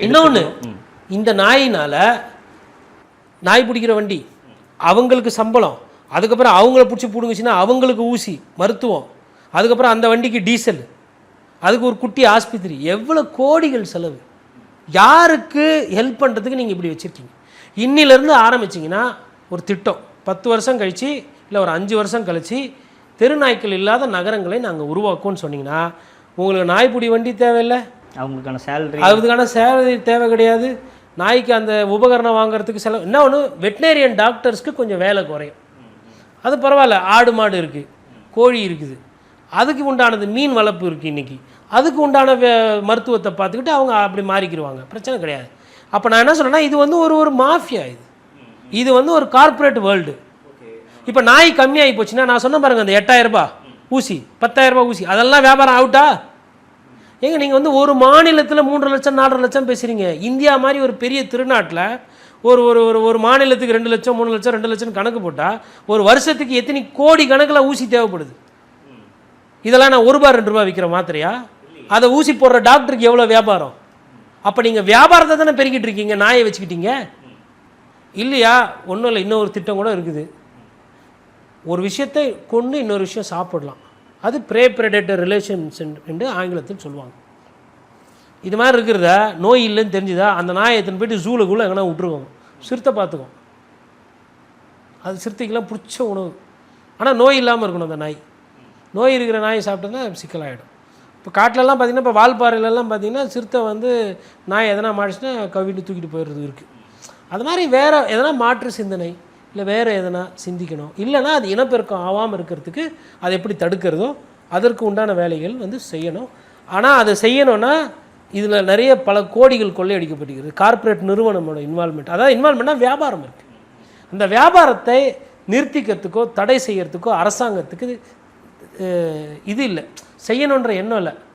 இன்னொன்று இந்த நாயினால் நாய் பிடிக்கிற வண்டி அவங்களுக்கு சம்பளம், அதுக்கப்புறம் அவங்கள பிடிச்சி பிடுங்குச்சுன்னா அவங்களுக்கு ஊசி மருத்துவம், அதுக்கப்புறம் அந்த வண்டிக்கு டீசல், அதுக்கு ஒரு குட்டி ஆஸ்பத்திரி, எவ்வளோ கோடிகள் செலவு. யாருக்கு ஹெல்ப் பண்ணுறதுக்கு நீங்கள் இப்படி வச்சுருக்கீங்க? இன்னிலேருந்து ஆரம்பிச்சிங்கன்னா ஒரு திட்டம் 10 வருஷம் கழித்து இல்லை ஒரு 5 வருஷம் கழித்து தெருநாய்க்கள் இல்லாத நகரங்களை நாங்கள் உருவாக்குவோன்னு சொன்னீங்கன்னா உங்களுக்கு நாய்ப்பிடி வண்டி தேவையில்லை, அதுக்கான சேலரி தேவை கிடையாது, நாய்க்கு அந்த உபகரணம் வாங்குறதுக்கு செலவு. என்ன ஒன்று, வெட்டினேரியன் டாக்டர்ஸ்க்கு கொஞ்சம் வேலை குறையும், அது பரவாயில்ல. ஆடு மாடு இருக்குது, கோழி இருக்குது, அதுக்கு உண்டானது மீன் வளர்ப்பு இருக்குது, இன்றைக்கி அதுக்கு உண்டான மருத்துவத்தை பார்த்துக்கிட்டு அவங்க அப்படி மாறிக்கிடுவாங்க, பிரச்சனை கிடையாது. அப்போ நான் என்ன சொல்கிறேன்னா, இது வந்து ஒரு மாஃபியா, இது வந்து ஒரு கார்ப்பரேட் வேர்ல்டு. இப்போ நாய் கம்மியாகி போச்சுன்னா நான் சொன்ன பாருங்கள், அந்த 8000 ரூபாய் ஊசி, 10,000 ரூபாய் ஊசி, அதெல்லாம் வியாபாரம் அவுட்டா? ஏங்க நீங்கள் வந்து ஒரு மாநிலத்தில் 3 லட்சம் 4 லட்சம் பேசுகிறீங்க. இந்தியா மாதிரி ஒரு பெரிய திருநாட்டில் ஒரு ஒரு ஒரு ஒரு மாநிலத்துக்கு 2 லட்சம் 3 லட்சம் 2 லட்சம் கணக்கு போட்டால் ஒரு வருஷத்துக்கு எத்தனை கோடி கணக்கில் ஊசி தேவைப்படுது. இதெல்லாம் நான் 1 ரூபா 2 ரூபா விற்கிற மாத்திரையா? அதை ஊசி போடுற டாக்டருக்கு எவ்வளோ வியாபாரம்? அப்போ நீங்கள் வியாபாரத்தை தானே பெருக்கிட்டு இருக்கீங்க, நாயை வச்சுக்கிட்டீங்க இல்லையா? ஒன்றும் இல்லை, இன்னொரு திட்டம் கூட இருக்குது. ஒரு விஷயத்தை கொண்டு இன்னொரு விஷயம் சாப்பிடலாம், அது ப்ரே ப்ரெடேட்டர் ரிலேஷன்ஸ் என்று ஆங்கிலத்தில் சொல்லுவாங்க. இது மாதிரி இருக்கிறத நோய் இல்லைன்னு தெரிஞ்சுதா அந்த நாயை எடுத்துன்னு போயிட்டு ஜூலுக்குள்ளே எங்கன்னா விட்டுருவோம், சிறுத்தை பார்த்துக்கும், அது சிறுத்தைக்கெல்லாம் பிடிச்ச உணவு. ஆனால் நோய் இல்லாமல் இருக்கணும் அந்த நாய். நோய் இருக்கிற நாயை சாப்பிட்டோன்னா சிக்கலாகிடும். இப்போ காட்டிலலாம் பார்த்திங்கன்னா, இப்போ வால்பாறையிலலாம் பார்த்திங்கன்னா சிறுத்தை வந்து நாய் எதனா மாடிச்சுன்னா கவிட்டு தூக்கிட்டு போயிடுறது இருக்குது. அது மாதிரி வேறு எதனா மாற்று சிந்தனை இல்லை வேறு எதனா சிந்திக்கணும். இல்லைனா அது இனப்பெருக்கம் ஆகாமல் இருக்கிறதுக்கு அதை எப்படி தடுக்கிறதோ அதற்கு உண்டான வேலைகள் வந்து செய்யணும். ஆனால் அதை செய்யணும்னா இதில் நிறைய பல கோடிகள் கொள்ளையடிக்கப்பட்டிருக்கிறது. கார்ப்பரேட் நிறுவனமோட இன்வால்மெண்ட், அதாவது இன்வால்மெண்ட்னா வியாபாரம் இருக்குது. அந்த வியாபாரத்தை நிறுத்திக்கிறதுக்கோ தடை செய்கிறதுக்கோ அரசாங்கத்துக்கு இது இல்லை, செய்யணுன்ற எண்ணம் இல்லை.